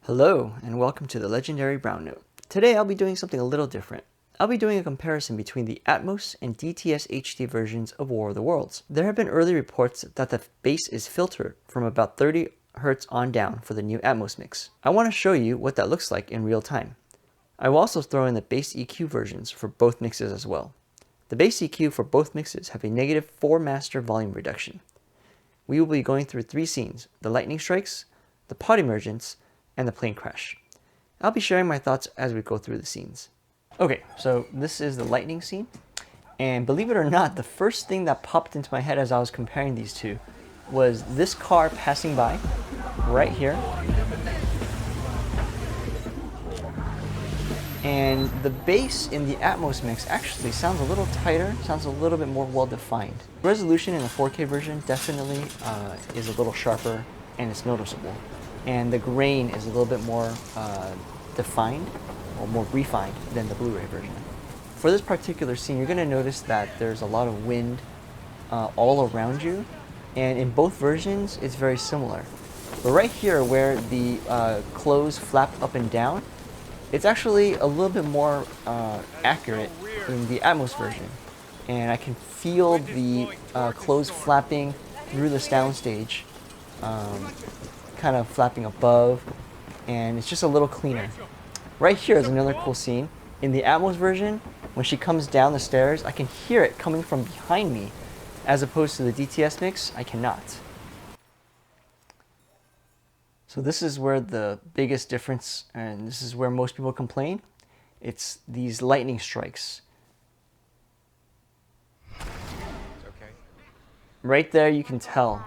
Hello, and welcome to the legendary Brown Note. Today I'll be doing something a little different. I'll be doing a comparison between the Atmos and DTS-HD versions of War of the Worlds. There have been early reports that the bass is filtered from about 30 Hz on down for the new Atmos mix. I want to show you what that looks like in real time. I will also throw in the BassEQ versions for both mixes as well. The BassEQ for both mixes have a -4 master volume reduction. We will be going through 3 scenes: the lightning strikes, the pod emergence, and the plane crash. I'll be sharing my thoughts as we go through the scenes. Okay, so this is the lightning scene, and believe it or not, the first thing that popped into my head as I was comparing these two was this car passing by right here, and the bass in the Atmos mix actually sounds a little tighter, sounds a little bit more well-defined. Resolution in the 4K version definitely is a little sharper, and it's noticeable. And the grain is a little bit more defined or more refined than the Blu-ray version. For this particular scene, you're going to notice that there's a lot of wind all around you, and in both versions it's very similar. But right here where the clothes flap up and down, it's actually a little bit more accurate in the Atmos version, and I can feel the clothes flapping through the soundstage, kind of flapping above, and it's just a little cleaner. Right here is another cool scene. In the Atmos version, when she comes down the stairs, I can hear it coming from behind me, as opposed to the DTS mix, I cannot. So this is where the biggest difference, and this is where most people complain, it's these lightning strikes. Right there you can tell,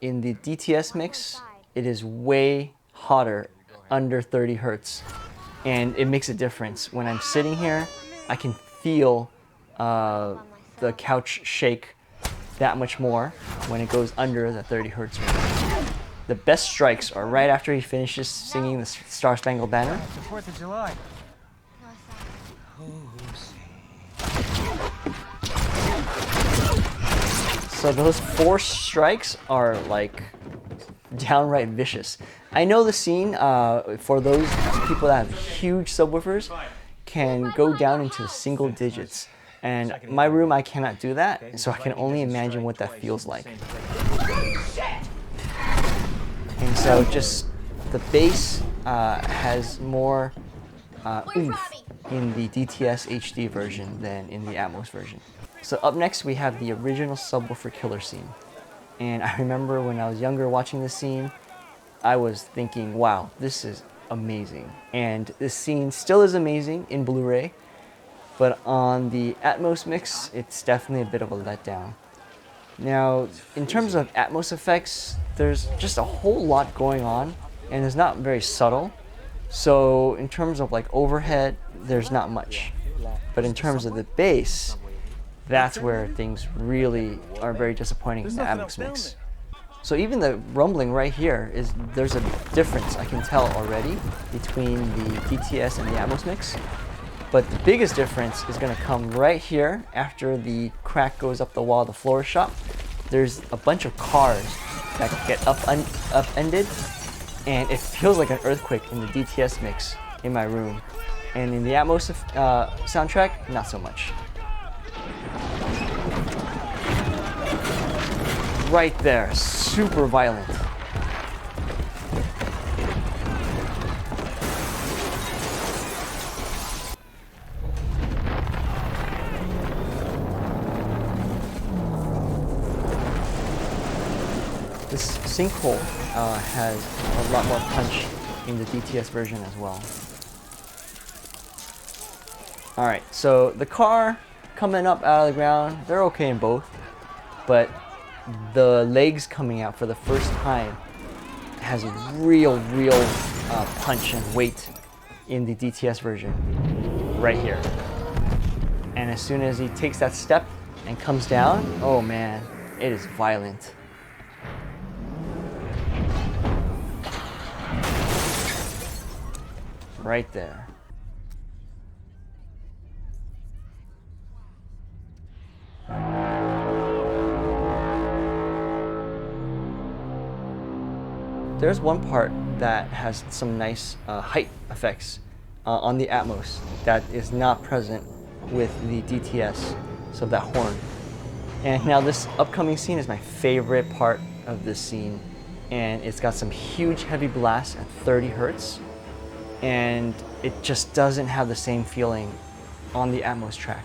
in the DTS mix, it is way hotter, under 30 Hertz, and it makes a difference. When I'm sitting here, I can feel the couch shake that much more when it goes under the 30 Hertz range. The best strikes are right after he finishes singing the Star Spangled Banner. It's the 4th of July. So those 4 strikes are like downright vicious. I know the scene, for those people that have huge subwoofers, can go down into single digits. And my room, I cannot do that, so I can only imagine what that feels like. And so just the bass has more oomph in the DTS-HD version than in the Atmos version. So up next we have the original subwoofer killer scene. And I remember when I was younger watching this scene, I was thinking, wow, this is amazing. And this scene still is amazing in Blu-ray, but on the Atmos mix, it's definitely a bit of a letdown. Now, in terms of Atmos effects, there's just a whole lot going on, and it's not very subtle. So in terms of like overhead, there's not much. But in terms of the bass, that's where things really are very disappointing in the Atmos mix. So even the rumbling right here, there's a difference I can tell already between the DTS and the Atmos mix. But the biggest difference is going to come right here after the crack goes up the wall of the florist shop. There's a bunch of cars that get upended, and it feels like an earthquake in the DTS mix in my room. And in the Atmos soundtrack, not so much. Right there, super violent. This sinkhole has a lot more punch in the DTS version as well. Alright, so the car coming up out of the ground, they're okay in both, but the legs coming out for the first time has a real punch and weight in the DTS version right here. And as soon as he takes that step and comes down, oh man, it is violent. Right there. there's one part that has some nice height effects on the Atmos that is not present with the DTS, so that horn. And now this upcoming scene is my favorite part of this scene, and it's got some huge heavy blasts at 30 hertz, and it just doesn't have the same feeling on the Atmos track.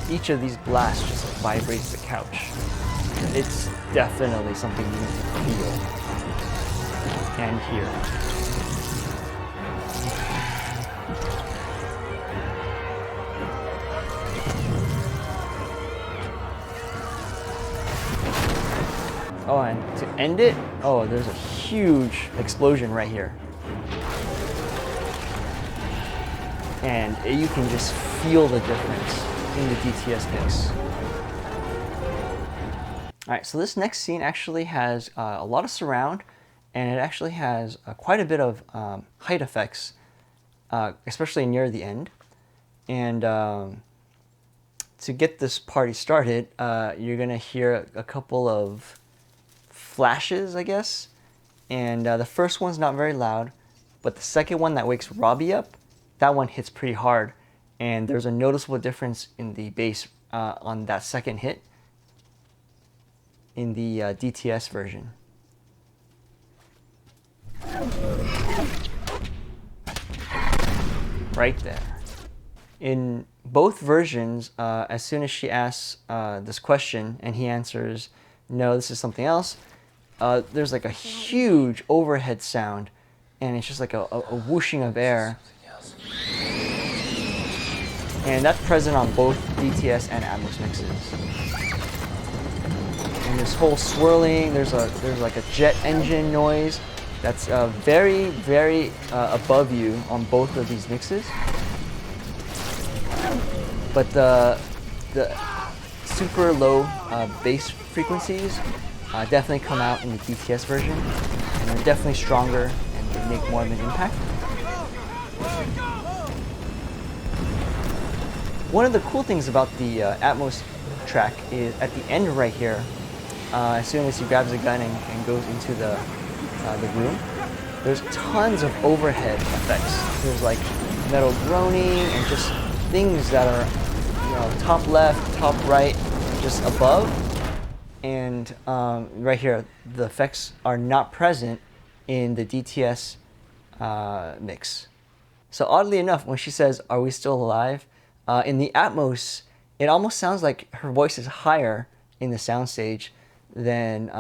Each of these blasts just vibrates the couch. It's definitely something you need to feel and hear. Oh, and to end it, oh, there's a huge explosion right here. And you can just feel the difference in the DTS mix. All right, so this next scene actually has a lot of surround, and it actually has quite a bit of height effects, especially near the end. And to get this party started, you're gonna hear a couple of flashes, I guess. And the first one's not very loud, but the second one that wakes Robbie up, that one hits pretty hard. And there's a noticeable difference in the bass on that second hit in the DTS version. Right there. In both versions, as soon as she asks this question and he answers, no, this is something else, there's like a huge overhead sound, and it's just like a whooshing of air. And that's present on both DTS and Atmos mixes. And this whole swirling, there's like a jet engine noise that's very, very above you on both of these mixes. But the super low bass frequencies definitely come out in the DTS version, and they're definitely stronger and they make more of an impact. One of the cool things about the Atmos track is at the end right here, as soon as he grabs a gun and goes into the room, there's tons of overhead effects. There's like metal groaning and just things that are, you know, top left, top right, just above. And right here, the effects are not present in the DTS mix. So oddly enough, when she says, "Are we still alive?" In the Atmos, it almost sounds like her voice is higher in the soundstage than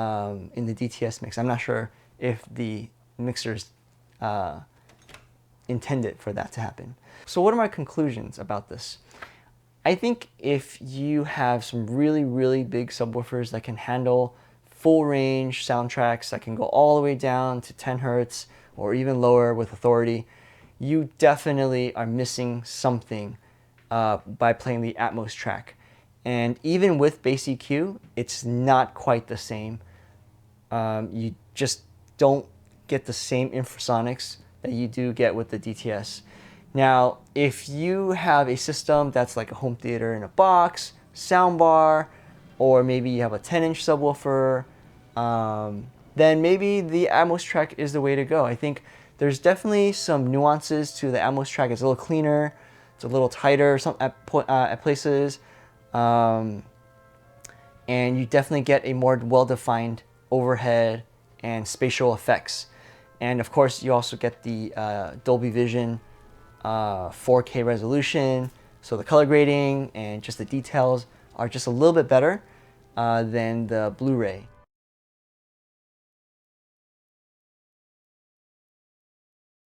in the DTS mix. I'm not sure if the mixers intended for that to happen. So what are my conclusions about this? I think if you have some really, really big subwoofers that can handle full range soundtracks that can go all the way down to 10 hertz or even lower with authority, you definitely are missing something by playing the Atmos track. And even with BassEQ, it's not quite the same. You just don't get the same infrasonics that you do get with the DTS. Now, if you have a system that's like a home theater in a box, soundbar, or maybe you have a 10-inch subwoofer, then maybe the Atmos track is the way to go. I think there's definitely some nuances to the Atmos track. It's a little cleaner, it's a little tighter at places, and you definitely get a more well-defined overhead and spatial effects. And of course, you also get the Dolby Vision 4K resolution, so the color grading and just the details are just a little bit better than the Blu-ray.